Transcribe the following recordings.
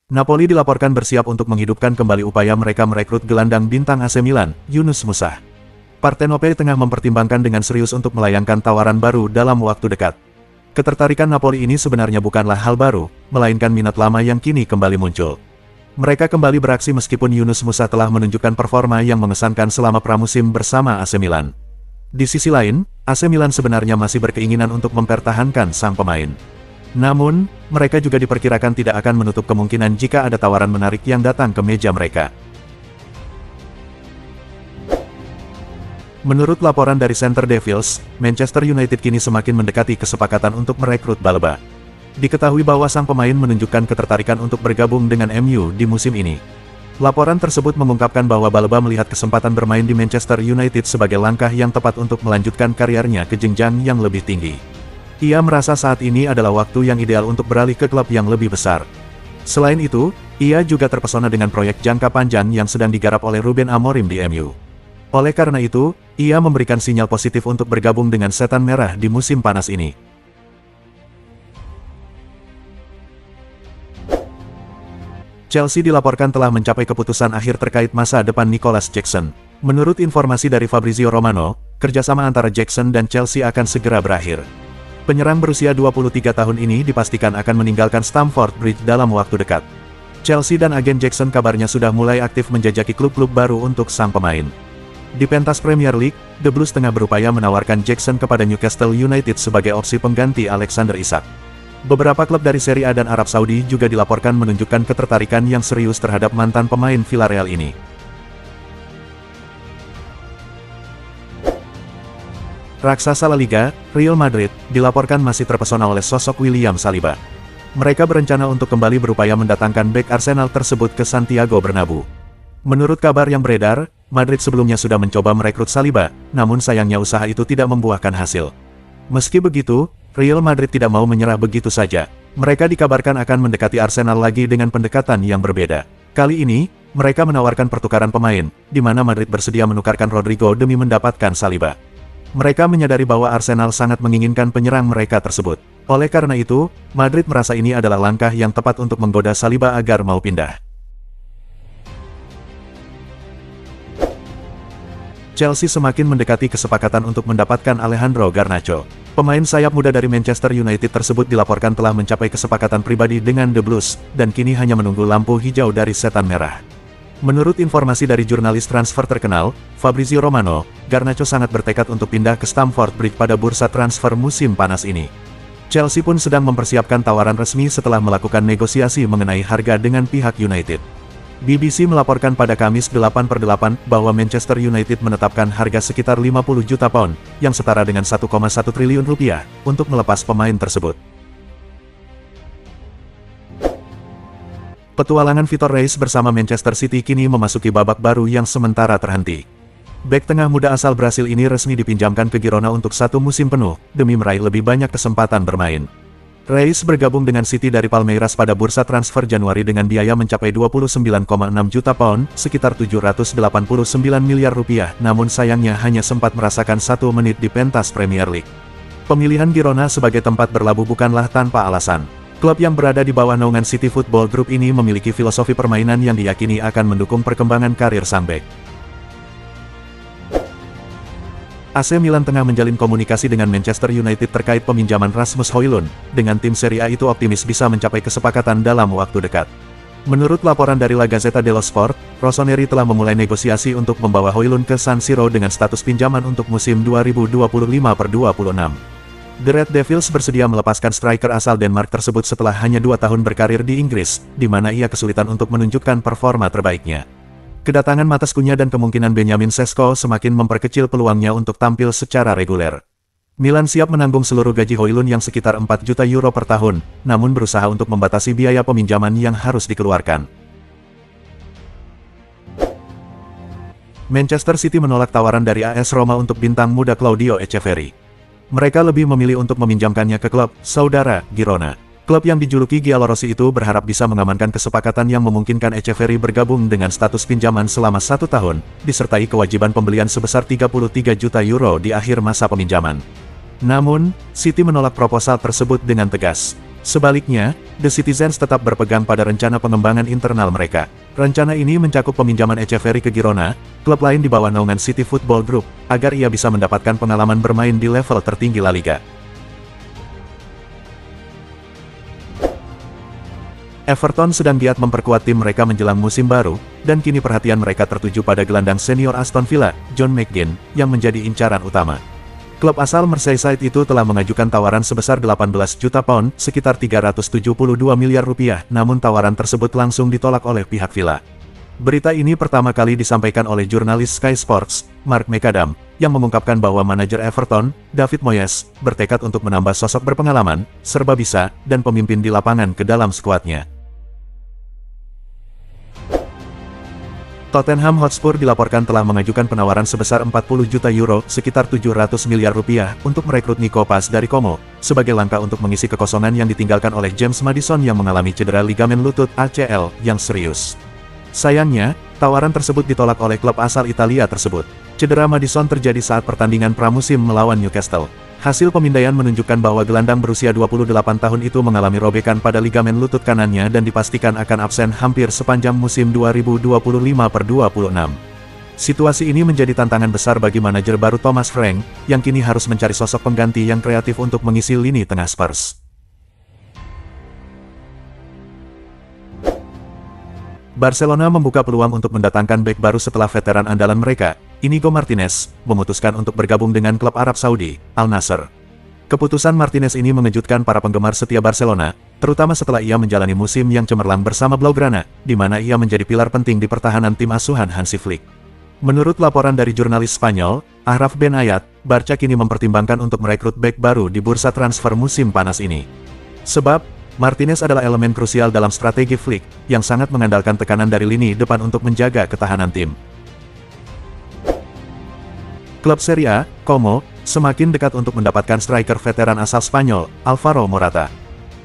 Napoli dilaporkan bersiap untuk menghidupkan kembali upaya mereka merekrut gelandang bintang AC Milan, Yunus Musa. Partenope tengah mempertimbangkan dengan serius untuk melayangkan tawaran baru dalam waktu dekat. Ketertarikan Napoli ini sebenarnya bukanlah hal baru, melainkan minat lama yang kini kembali muncul. Mereka kembali beraksi meskipun Yunus Musa telah menunjukkan performa yang mengesankan selama pramusim bersama AC Milan. Di sisi lain, AC Milan sebenarnya masih berkeinginan untuk mempertahankan sang pemain. Namun, mereka juga diperkirakan tidak akan menutup kemungkinan jika ada tawaran menarik yang datang ke meja mereka. Menurut laporan dari Center Devils, Manchester United kini semakin mendekati kesepakatan untuk merekrut Baleba. Diketahui bahwa sang pemain menunjukkan ketertarikan untuk bergabung dengan MU di musim ini. Laporan tersebut mengungkapkan bahwa Baleba melihat kesempatan bermain di Manchester United sebagai langkah yang tepat untuk melanjutkan karirnya ke jenjang yang lebih tinggi. Ia merasa saat ini adalah waktu yang ideal untuk beralih ke klub yang lebih besar. Selain itu, ia juga terpesona dengan proyek jangka panjang yang sedang digarap oleh Ruben Amorim di MU. Oleh karena itu, ia memberikan sinyal positif untuk bergabung dengan Setan Merah di musim panas ini. Chelsea dilaporkan telah mencapai keputusan akhir terkait masa depan Nicholas Jackson. Menurut informasi dari Fabrizio Romano, kerjasama antara Jackson dan Chelsea akan segera berakhir. Penyerang berusia 23 tahun ini dipastikan akan meninggalkan Stamford Bridge dalam waktu dekat. Chelsea dan agen Jackson kabarnya sudah mulai aktif menjajaki klub-klub baru untuk sang pemain. Di pentas Premier League, The Blues tengah berupaya menawarkan Jackson kepada Newcastle United sebagai opsi pengganti Alexander Isak. Beberapa klub dari Serie A dan Arab Saudi juga dilaporkan menunjukkan ketertarikan yang serius terhadap mantan pemain Villarreal ini. Raksasa La Liga, Real Madrid, dilaporkan masih terpesona oleh sosok William Saliba. Mereka berencana untuk kembali berupaya mendatangkan bek Arsenal tersebut ke Santiago Bernabeu. Menurut kabar yang beredar, Madrid sebelumnya sudah mencoba merekrut Saliba, namun sayangnya usaha itu tidak membuahkan hasil. Meski begitu, Real Madrid tidak mau menyerah begitu saja. Mereka dikabarkan akan mendekati Arsenal lagi dengan pendekatan yang berbeda. Kali ini, mereka menawarkan pertukaran pemain, di mana Madrid bersedia menukarkan Rodrigo demi mendapatkan Saliba. Mereka menyadari bahwa Arsenal sangat menginginkan penyerang mereka tersebut. Oleh karena itu, Madrid merasa ini adalah langkah yang tepat untuk menggoda Saliba agar mau pindah. Chelsea semakin mendekati kesepakatan untuk mendapatkan Alejandro Garnacho. Pemain sayap muda dari Manchester United tersebut dilaporkan telah mencapai kesepakatan pribadi dengan The Blues, dan kini hanya menunggu lampu hijau dari Setan Merah. Menurut informasi dari jurnalis transfer terkenal, Fabrizio Romano, Garnacho sangat bertekad untuk pindah ke Stamford Bridge pada bursa transfer musim panas ini. Chelsea pun sedang mempersiapkan tawaran resmi setelah melakukan negosiasi mengenai harga dengan pihak United. BBC melaporkan pada Kamis 8/8 bahwa Manchester United menetapkan harga sekitar 50 juta pound, yang setara dengan 1,1 triliun rupiah, untuk melepas pemain tersebut. Petualangan Vitor Reis bersama Manchester City kini memasuki babak baru yang sementara terhenti. Bek tengah muda asal Brasil ini resmi dipinjamkan ke Girona untuk 1 musim penuh, demi meraih lebih banyak kesempatan bermain. Reis bergabung dengan City dari Palmeiras pada bursa transfer Januari dengan biaya mencapai 29,6 juta pound, sekitar 789 miliar rupiah, namun sayangnya hanya sempat merasakan 1 menit di pentas Premier League. Pemilihan Girona sebagai tempat berlabuh bukanlah tanpa alasan. Klub yang berada di bawah naungan City Football Group ini memiliki filosofi permainan yang diyakini akan mendukung perkembangan karir sang bek. AC Milan tengah menjalin komunikasi dengan Manchester United terkait peminjaman Rasmus Højlund, dengan tim Serie A itu optimis bisa mencapai kesepakatan dalam waktu dekat. Menurut laporan dari La Gazzetta dello Sport, Rossoneri telah memulai negosiasi untuk membawa Højlund ke San Siro dengan status pinjaman untuk musim 2025/26. The Red Devils bersedia melepaskan striker asal Denmark tersebut setelah hanya 2 tahun berkarir di Inggris, di mana ia kesulitan untuk menunjukkan performa terbaiknya. Kedatangan Matheus Cunha dan kemungkinan Benjamin Sesko semakin memperkecil peluangnya untuk tampil secara reguler. Milan siap menanggung seluruh gaji Højlund yang sekitar 4 juta euro per tahun, namun berusaha untuk membatasi biaya peminjaman yang harus dikeluarkan. Manchester City menolak tawaran dari AS Roma untuk bintang muda Claudio Echeverri. Mereka lebih memilih untuk meminjamkannya ke klub saudara Girona. Klub yang dijuluki Giallorossi itu berharap bisa mengamankan kesepakatan yang memungkinkan Echeverri bergabung dengan status pinjaman selama 1 tahun, disertai kewajiban pembelian sebesar 33 juta euro di akhir masa peminjaman. Namun, City menolak proposal tersebut dengan tegas. Sebaliknya, The Citizens tetap berpegang pada rencana pengembangan internal mereka. Rencana ini mencakup peminjaman Echeverri ke Girona, klub lain di bawah naungan City Football Group, agar ia bisa mendapatkan pengalaman bermain di level tertinggi La Liga. Everton sedang giat memperkuat tim mereka menjelang musim baru, dan kini perhatian mereka tertuju pada gelandang senior Aston Villa, John McGinn, yang menjadi incaran utama. Klub asal Merseyside itu telah mengajukan tawaran sebesar 18 juta pound, sekitar 372 miliar rupiah, namun tawaran tersebut langsung ditolak oleh pihak Villa. Berita ini pertama kali disampaikan oleh jurnalis Sky Sports, Mark McAdam, yang mengungkapkan bahwa manajer Everton, David Moyes, bertekad untuk menambah sosok berpengalaman, serba bisa, dan pemimpin di lapangan ke dalam skuadnya. Tottenham Hotspur dilaporkan telah mengajukan penawaran sebesar 40 juta euro, sekitar 700 miliar rupiah, untuk merekrut Nico Paz dari Como, sebagai langkah untuk mengisi kekosongan yang ditinggalkan oleh James Maddison yang mengalami cedera ligamen lutut ACL yang serius. Sayangnya, tawaran tersebut ditolak oleh klub asal Italia tersebut. Cedera Maddison terjadi saat pertandingan pramusim melawan Newcastle. Hasil pemindaian menunjukkan bahwa gelandang berusia 28 tahun itu mengalami robekan pada ligamen lutut kanannya dan dipastikan akan absen hampir sepanjang musim 2025/26. Situasi ini menjadi tantangan besar bagi manajer baru Thomas Frank, yang kini harus mencari sosok pengganti yang kreatif untuk mengisi lini tengah Spurs. Barcelona membuka peluang untuk mendatangkan bek baru setelah veteran andalan mereka, Inigo Martinez, memutuskan untuk bergabung dengan klub Arab Saudi, Al Nassr. Keputusan Martinez ini mengejutkan para penggemar setia Barcelona, terutama setelah ia menjalani musim yang cemerlang bersama Blaugrana, di mana ia menjadi pilar penting di pertahanan tim asuhan Hansi Flick. Menurut laporan dari jurnalis Spanyol, Ahraf Ben Ayat, Barca kini mempertimbangkan untuk merekrut bek baru di bursa transfer musim panas ini. Sebab, Martinez adalah elemen krusial dalam strategi Flick, yang sangat mengandalkan tekanan dari lini depan untuk menjaga ketahanan tim. Klub Serie A, Como, semakin dekat untuk mendapatkan striker veteran asal Spanyol, Alvaro Morata.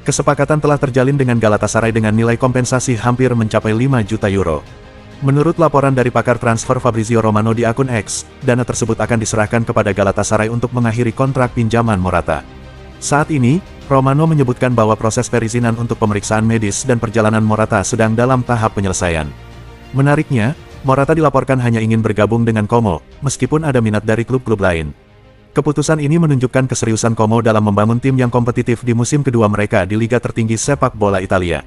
Kesepakatan telah terjalin dengan Galatasaray dengan nilai kompensasi hampir mencapai 5 juta euro. Menurut laporan dari pakar transfer Fabrizio Romano di akun X, dana tersebut akan diserahkan kepada Galatasaray untuk mengakhiri kontrak pinjaman Morata. Saat ini, Romano menyebutkan bahwa proses perizinan untuk pemeriksaan medis dan perjalanan Morata sedang dalam tahap penyelesaian. Menariknya, Morata dilaporkan hanya ingin bergabung dengan Como, meskipun ada minat dari klub-klub lain. Keputusan ini menunjukkan keseriusan Como dalam membangun tim yang kompetitif di musim kedua mereka di liga tertinggi sepak bola Italia.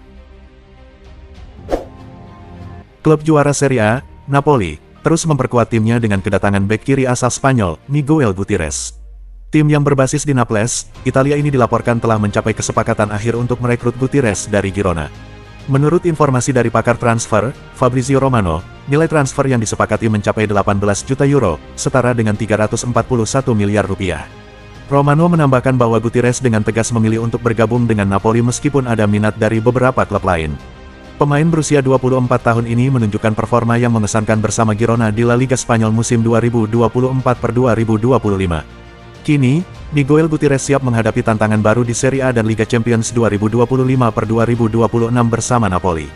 Klub juara Serie A, Napoli, terus memperkuat timnya dengan kedatangan bek kiri asal Spanyol, Miguel Gutierrez. Tim yang berbasis di Naples, Italia ini dilaporkan telah mencapai kesepakatan akhir untuk merekrut Gutierrez dari Girona. Menurut informasi dari pakar transfer, Fabrizio Romano, nilai transfer yang disepakati mencapai 18 juta euro, setara dengan 341 miliar rupiah. Romano menambahkan bahwa Gutierrez dengan tegas memilih untuk bergabung dengan Napoli meskipun ada minat dari beberapa klub lain. Pemain berusia 24 tahun ini menunjukkan performa yang mengesankan bersama Girona di La Liga Spanyol musim 2024/2025. Kini, Miguel Gutierrez siap menghadapi tantangan baru di Serie A dan Liga Champions 2025/2026 bersama Napoli.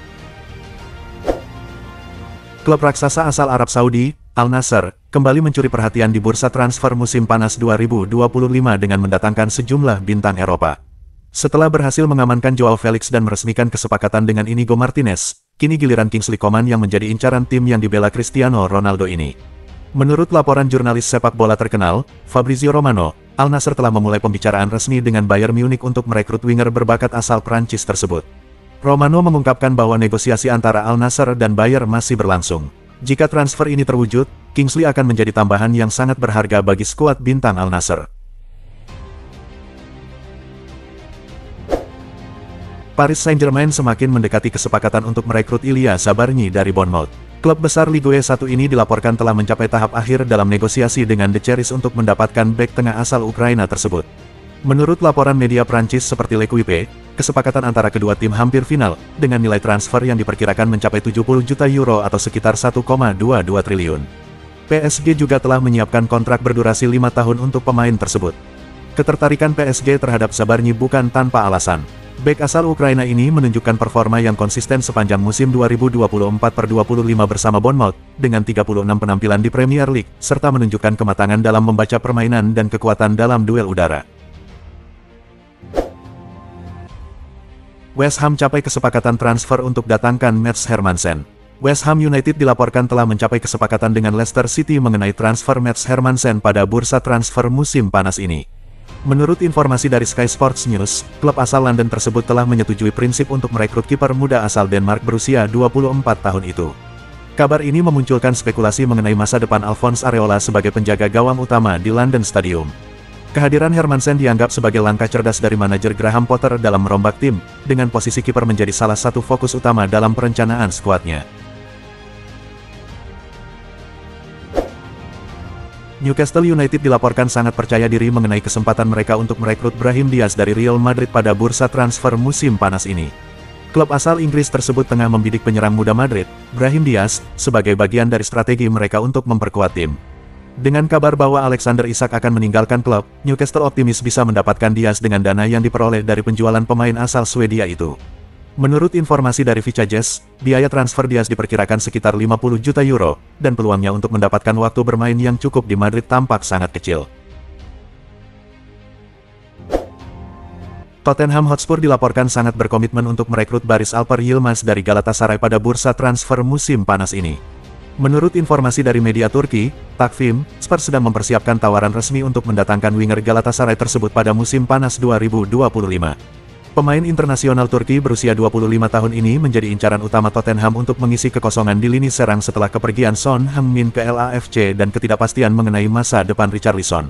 Klub raksasa asal Arab Saudi, Al Nassr, kembali mencuri perhatian di bursa transfer musim panas 2025 dengan mendatangkan sejumlah bintang Eropa. Setelah berhasil mengamankan Joao Felix dan meresmikan kesepakatan dengan Inigo Martinez, kini giliran Kingsley Coman yang menjadi incaran tim yang dibela Cristiano Ronaldo ini. Menurut laporan jurnalis sepak bola terkenal, Fabrizio Romano, Al Nassr telah memulai pembicaraan resmi dengan Bayern Munich untuk merekrut winger berbakat asal Prancis tersebut. Romano mengungkapkan bahwa negosiasi antara Al Nassr dan Bayern masih berlangsung. Jika transfer ini terwujud, Kingsley akan menjadi tambahan yang sangat berharga bagi skuad bintang Al Nassr. Paris Saint-Germain semakin mendekati kesepakatan untuk merekrut Ilya Zabarnyi dari Bournemouth. Klub besar Ligue 1 ini dilaporkan telah mencapai tahap akhir dalam negosiasi dengan The Cherries untuk mendapatkan bek tengah asal Ukraina tersebut. Menurut laporan media Prancis seperti L'Equipe, kesepakatan antara kedua tim hampir final, dengan nilai transfer yang diperkirakan mencapai 70 juta euro atau sekitar 1,22 triliun. PSG juga telah menyiapkan kontrak berdurasi 5 tahun untuk pemain tersebut. Ketertarikan PSG terhadap Zabarnyi bukan tanpa alasan. Bek asal Ukraina ini menunjukkan performa yang konsisten sepanjang musim 2024/25 bersama Bournemouth, dengan 36 penampilan di Premier League, serta menunjukkan kematangan dalam membaca permainan dan kekuatan dalam duel udara. West Ham capai kesepakatan transfer untuk datangkan Mats Hermansen. West Ham United dilaporkan telah mencapai kesepakatan dengan Leicester City mengenai transfer Mats Hermansen pada bursa transfer musim panas ini. Menurut informasi dari Sky Sports News, klub asal London tersebut telah menyetujui prinsip untuk merekrut kiper muda asal Denmark berusia 24 tahun itu. Kabar ini memunculkan spekulasi mengenai masa depan Alphonse Areola sebagai penjaga gawang utama di London Stadium. Kehadiran Hermansen dianggap sebagai langkah cerdas dari manajer Graham Potter dalam merombak tim, dengan posisi kiper menjadi salah satu fokus utama dalam perencanaan skuadnya. Newcastle United dilaporkan sangat percaya diri mengenai kesempatan mereka untuk merekrut Brahim Diaz dari Real Madrid pada bursa transfer musim panas ini. Klub asal Inggris tersebut tengah membidik penyerang muda Madrid, Brahim Diaz, sebagai bagian dari strategi mereka untuk memperkuat tim. Dengan kabar bahwa Alexander Isak akan meninggalkan klub, Newcastle optimis bisa mendapatkan Diaz dengan dana yang diperoleh dari penjualan pemain asal Swedia itu. Menurut informasi dari Vicajes, biaya transfer Diaz diperkirakan sekitar 50 juta euro, dan peluangnya untuk mendapatkan waktu bermain yang cukup di Madrid tampak sangat kecil. Tottenham Hotspur dilaporkan sangat berkomitmen untuk merekrut baris Alper Yilmaz dari Galatasaray pada bursa transfer musim panas ini. Menurut informasi dari media Turki, Takvim, Spurs sedang mempersiapkan tawaran resmi untuk mendatangkan winger Galatasaray tersebut pada musim panas 2025. Pemain internasional Turki berusia 25 tahun ini menjadi incaran utama Tottenham untuk mengisi kekosongan di lini serang setelah kepergian Son Heung-min ke LAFC dan ketidakpastian mengenai masa depan Richarlison.